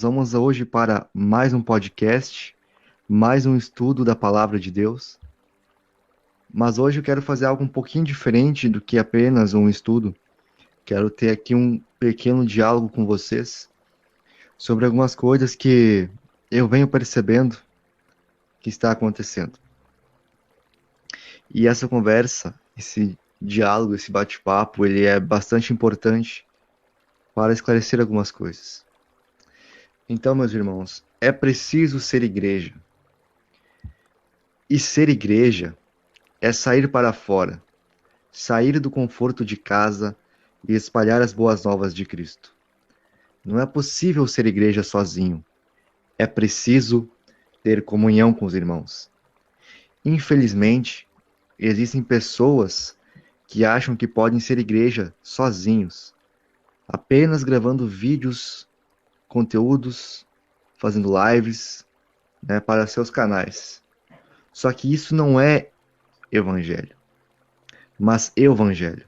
Vamos hoje para mais um podcast, mais um estudo da Palavra de Deus. Mas hoje eu quero fazer algo um pouquinho diferente do que apenas um estudo. Quero ter aqui um pequeno diálogo com vocês sobre algumas coisas que eu venho percebendo que está acontecendo. E essa conversa, esse diálogo, esse bate-papo, ele é bastante importante para esclarecer algumas coisas. Então, meus irmãos, é preciso ser igreja. E ser igreja é sair para fora, sair do conforto de casa e espalhar as boas novas de Cristo. Não é possível ser igreja sozinho. É preciso ter comunhão com os irmãos. Infelizmente, existem pessoas que acham que podem ser igreja sozinhos, apenas gravando vídeos, conteúdos, fazendo lives, né, para seus canais. Só que isso não é evangelho, mas evangelho.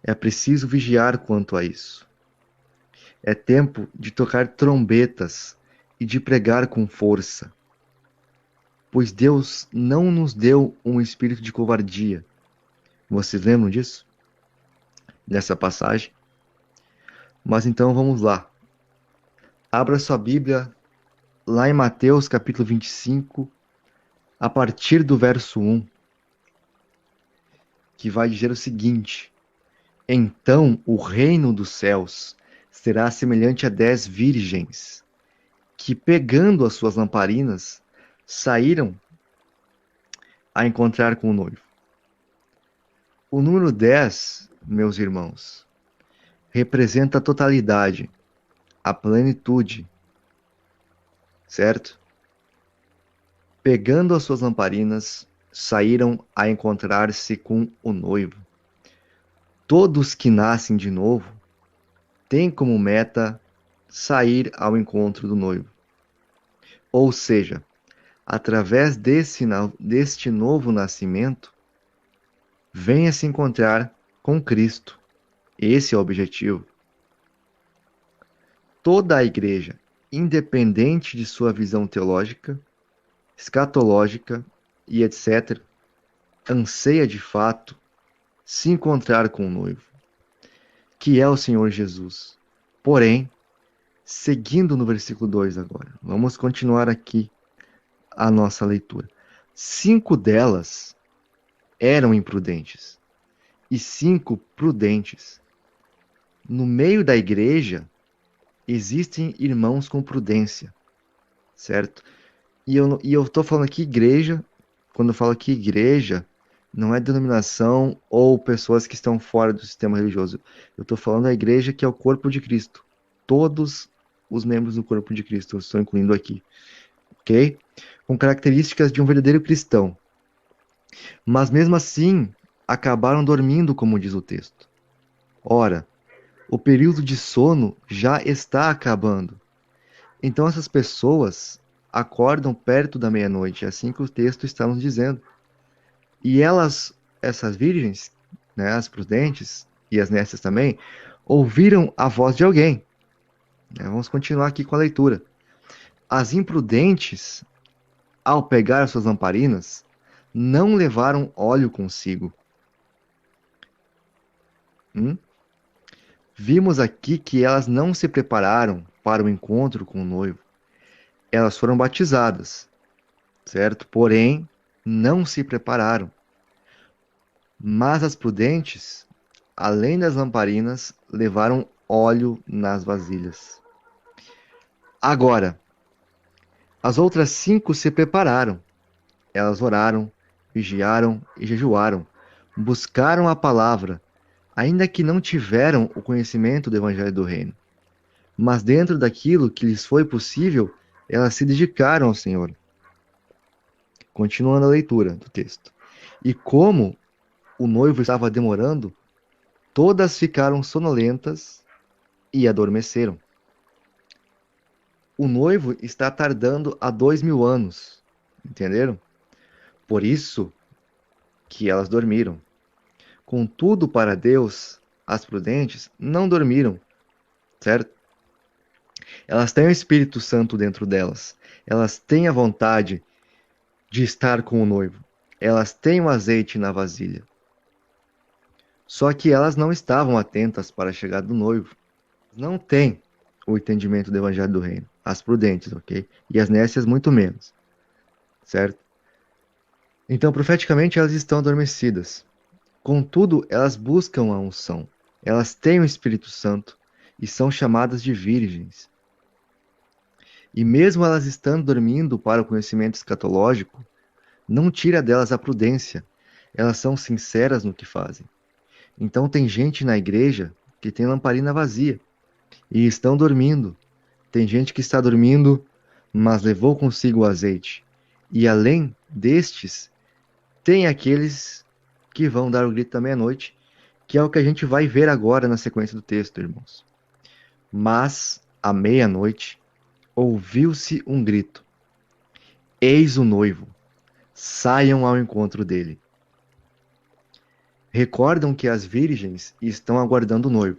É preciso vigiar quanto a isso. É tempo de tocar trombetas e de pregar com força, pois Deus não nos deu um espírito de covardia. Vocês lembram disso? Dessa passagem? Mas então vamos lá. Abra sua Bíblia lá em Mateus capítulo 25, a partir do verso 1, que vai dizer o seguinte: Então o reino dos céus será semelhante a 10 virgens, que pegando as suas lamparinas, saíram a encontrar com o noivo. O número 10, meus irmãos, representa a totalidade, a plenitude, certo? Pegando as suas lamparinas, saíram a encontrar-se com o noivo. Todos que nascem de novo têm como meta sair ao encontro do noivo. Ou seja, através deste novo nascimento, venha se encontrar com Cristo. Esse é o objetivo. Toda a igreja, independente de sua visão teológica, escatológica e etc., anseia de fato se encontrar com o noivo, que é o Senhor Jesus. Porém, seguindo no versículo 2 agora, vamos continuar aqui a nossa leitura. 5 delas eram imprudentes e 5 prudentes. No meio da igreja existem irmãos com prudência, certo? E eu estou falando aqui igreja, quando eu falo aqui igreja, não é denominação ou pessoas que estão fora do sistema religioso. Eu estou falando da igreja que é o corpo de Cristo. Todos os membros do corpo de Cristo, eu estou incluindo aqui, ok? Com características de um verdadeiro cristão. Mas mesmo assim, acabaram dormindo, como diz o texto. Ora, o período de sono já está acabando. Então essas pessoas acordam perto da meia-noite, é assim que o texto está nos dizendo. E elas, essas virgens, né, as prudentes e as nécias também, ouviram a voz de alguém. Vamos continuar aqui com a leitura. As imprudentes, ao pegar as suas lamparinas, não levaram óleo consigo. Hum? Vimos aqui que elas não se prepararam para o encontro com o noivo. Elas foram batizadas, certo? Porém, não se prepararam. Mas as prudentes, além das lamparinas, levaram óleo nas vasilhas. Agora, as outras 5 se prepararam. Elas oraram, vigiaram e jejuaram. Buscaram a palavra, ainda que não tiveram o conhecimento do evangelho do reino. Mas dentro daquilo que lhes foi possível, elas se dedicaram ao Senhor. Continuando a leitura do texto. E como o noivo estava demorando, todas ficaram sonolentas e adormeceram. O noivo está tardando há 2000 anos, entenderam? Por isso que elas dormiram. Contudo, para Deus, as prudentes não dormiram, certo? Elas têm o Espírito Santo dentro delas. Elas têm a vontade de estar com o noivo. Elas têm o azeite na vasilha. Só que elas não estavam atentas para a chegada do noivo. Não têm o entendimento do evangelho do reino. As prudentes, ok? E as nécias muito menos, certo? Então, profeticamente, elas estão adormecidas. Contudo, elas buscam a unção. Elas têm o Espírito Santo e são chamadas de virgens. E mesmo elas estando dormindo para o conhecimento escatológico, não tira delas a prudência. Elas são sinceras no que fazem. Então tem gente na igreja que tem lamparina vazia e estão dormindo. Tem gente que está dormindo, mas levou consigo o azeite. E além destes, tem aqueles que vão dar o grito da meia-noite, que é o que a gente vai ver agora na sequência do texto, irmãos. Mas, à meia-noite, ouviu-se um grito: Eis o noivo, saiam ao encontro dele. Recordam que as virgens estão aguardando o noivo,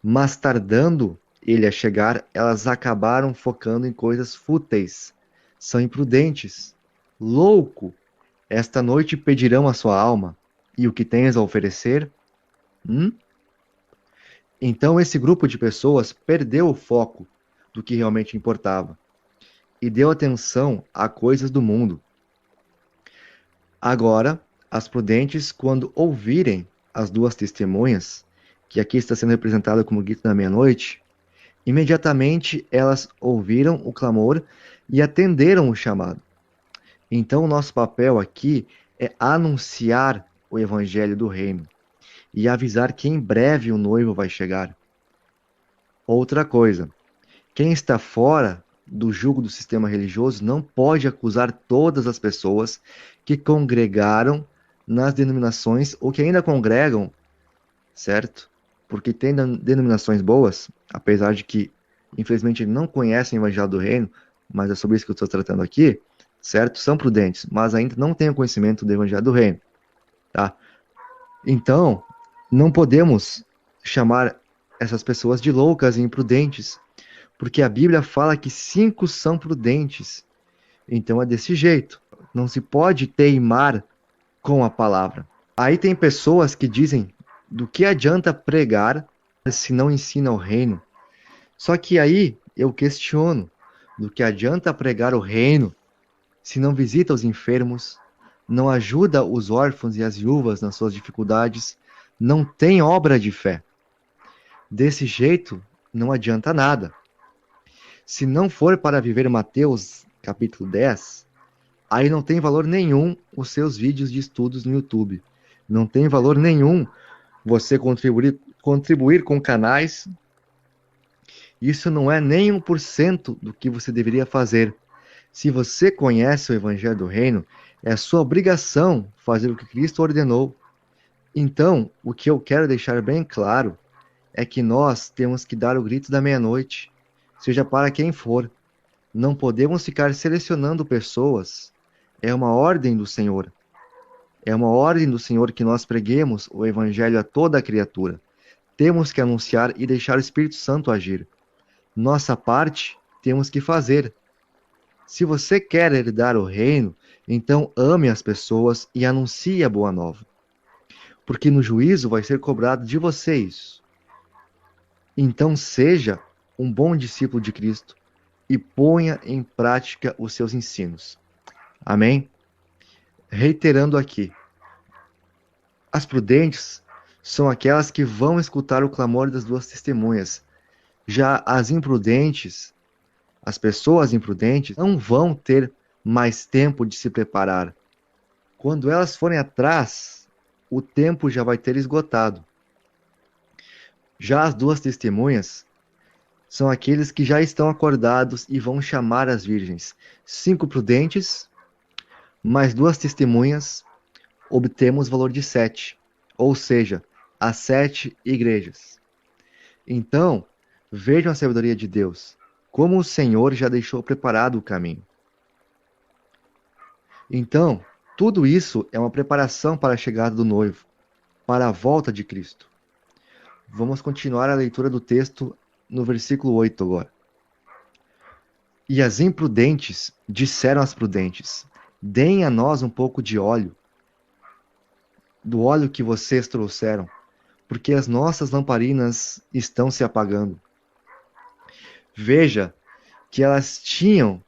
mas tardando ele a chegar, elas acabaram focando em coisas fúteis. São imprudentes. Louco! Esta noite pedirão a sua alma, e o que tens a oferecer? Então esse grupo de pessoas perdeu o foco do que realmente importava e deu atenção a coisas do mundo. Agora, as prudentes, quando ouvirem as duas testemunhas, que aqui está sendo representada como grito da meia-noite, imediatamente elas ouviram o clamor e atenderam o chamado. Então, o nosso papel aqui é anunciar o evangelho do reino e avisar que em breve o noivo vai chegar. Outra coisa, quem está fora do jugo do sistema religioso não pode acusar todas as pessoas que congregaram nas denominações ou que ainda congregam, certo? Porque tem denominações boas, apesar de que, infelizmente, não conhecem o evangelho do reino, mas é sobre isso que eu estou tratando aqui, certo? São prudentes, mas ainda não têm o conhecimento do evangelho do reino, tá? Então, não podemos chamar essas pessoas de loucas e imprudentes, porque a Bíblia fala que 5 são prudentes. Então é desse jeito. Não se pode teimar com a palavra. Aí tem pessoas que dizem: do que adianta pregar se não ensina o reino? Só que aí eu questiono: do que adianta pregar o reino se não visita os enfermos, não ajuda os órfãos e as viúvas nas suas dificuldades, não tem obra de fé? Desse jeito, não adianta nada. Se não for para viver Mateus capítulo 10, aí não tem valor nenhum os seus vídeos de estudos no YouTube. Não tem valor nenhum você contribuir com canais. Isso não é nem 1% do que você deveria fazer. Se você conhece o Evangelho do Reino, é sua obrigação fazer o que Cristo ordenou. Então, o que eu quero deixar bem claro é que nós temos que dar o grito da meia-noite, seja para quem for. Não podemos ficar selecionando pessoas. É uma ordem do Senhor. É uma ordem do Senhor que nós preguemos o Evangelho a toda a criatura. Temos que anunciar e deixar o Espírito Santo agir. Nossa parte temos que fazer. Se você quer herdar o reino, então ame as pessoas e anuncie a boa nova. Porque no juízo vai ser cobrado de vocês. Então seja um bom discípulo de Cristo e ponha em prática os seus ensinos. Amém? Reiterando aqui, as prudentes são aquelas que vão escutar o clamor das duas testemunhas. Já as imprudentes, as pessoas imprudentes, não vão ter mais tempo de se preparar. Quando elas forem atrás, o tempo já vai ter esgotado. Já as duas testemunhas são aqueles que já estão acordados e vão chamar as virgens. 5 prudentes, mais 2 testemunhas, obtemos o valor de 7. Ou seja, as 7 igrejas. Então, vejam a sabedoria de Deus, como o Senhor já deixou preparado o caminho. Então, tudo isso é uma preparação para a chegada do noivo, para a volta de Cristo. Vamos continuar a leitura do texto no versículo 8 agora. E as imprudentes disseram às prudentes: deem a nós um pouco de óleo, do óleo que vocês trouxeram, porque as nossas lamparinas estão se apagando. Veja que elas tinham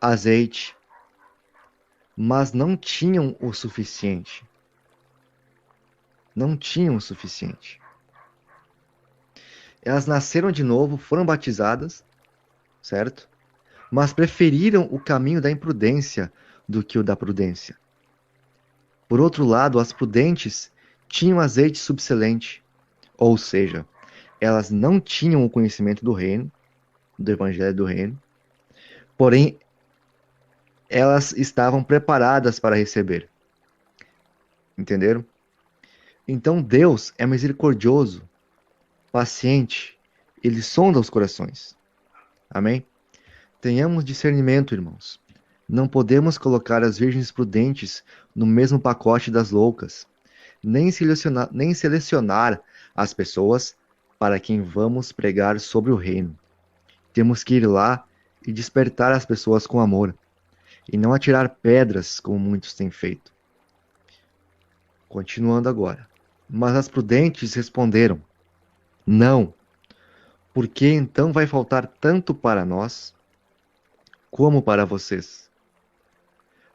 azeite, mas não tinham o suficiente. Não tinham o suficiente. Elas nasceram de novo, foram batizadas, certo? Mas preferiram o caminho da imprudência do que o da prudência. Por outro lado, as prudentes tinham azeite subcelente, ou seja, elas não tinham o conhecimento do reino, do evangelho do reino, porém elas estavam preparadas para receber. Entenderam? Então Deus é misericordioso, paciente, ele sonda os corações. Amém? Tenhamos discernimento, irmãos. Não podemos colocar as virgens prudentes no mesmo pacote das loucas, nem selecionar as pessoas para quem vamos pregar sobre o reino. Temos que ir lá e despertar as pessoas com amor, e não atirar pedras como muitos têm feito. Continuando agora. Mas as prudentes responderam: não, porque então vai faltar tanto para nós como para vocês.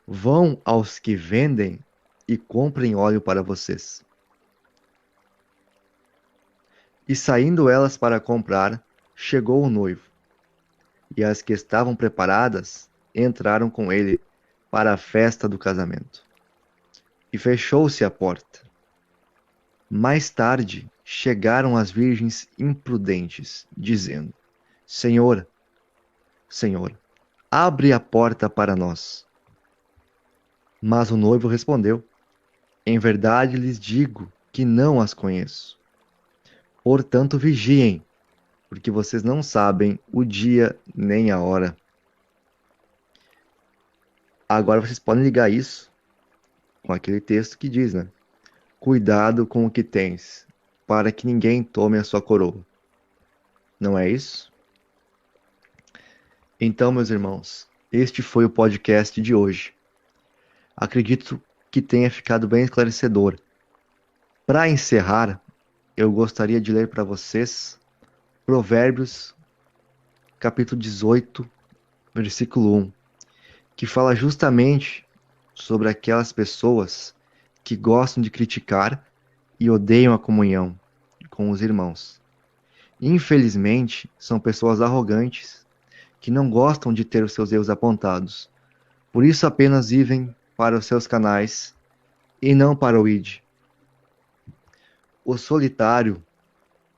Vão aos que vendem e comprem óleo para vocês. E saindo elas para comprar, chegou o noivo. E as que estavam preparadas entraram com ele para a festa do casamento. E fechou-se a porta. Mais tarde chegaram as virgens imprudentes, dizendo: Senhor, Senhor, abre a porta para nós. Mas o noivo respondeu: em verdade lhes digo que não as conheço. Portanto, vigiem, porque vocês não sabem o dia nem a hora. Agora vocês podem ligar isso com aquele texto que diz, né? Cuidado com o que tens, para que ninguém tome a sua coroa. Não é isso? Então, meus irmãos, este foi o podcast de hoje. Acredito que tenha ficado bem esclarecedor. Para encerrar, eu gostaria de ler para vocês Provérbios, capítulo 18, versículo 1, que fala justamente sobre aquelas pessoas que gostam de criticar e odeiam a comunhão com os irmãos. Infelizmente, são pessoas arrogantes que não gostam de ter os seus erros apontados. Por isso apenas vivem para os seus canais e não para o id. O solitário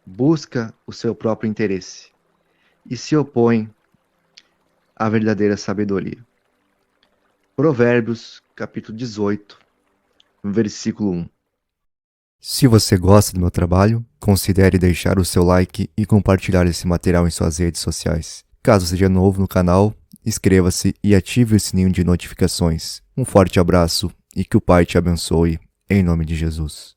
busca o seu próprio interesse e se opõe à verdadeira sabedoria. Provérbios, capítulo 18, versículo 1. Se você gosta do meu trabalho, considere deixar o seu like e compartilhar esse material em suas redes sociais. Caso seja novo no canal, inscreva-se e ative o sininho de notificações. Um forte abraço e que o Pai te abençoe, em nome de Jesus.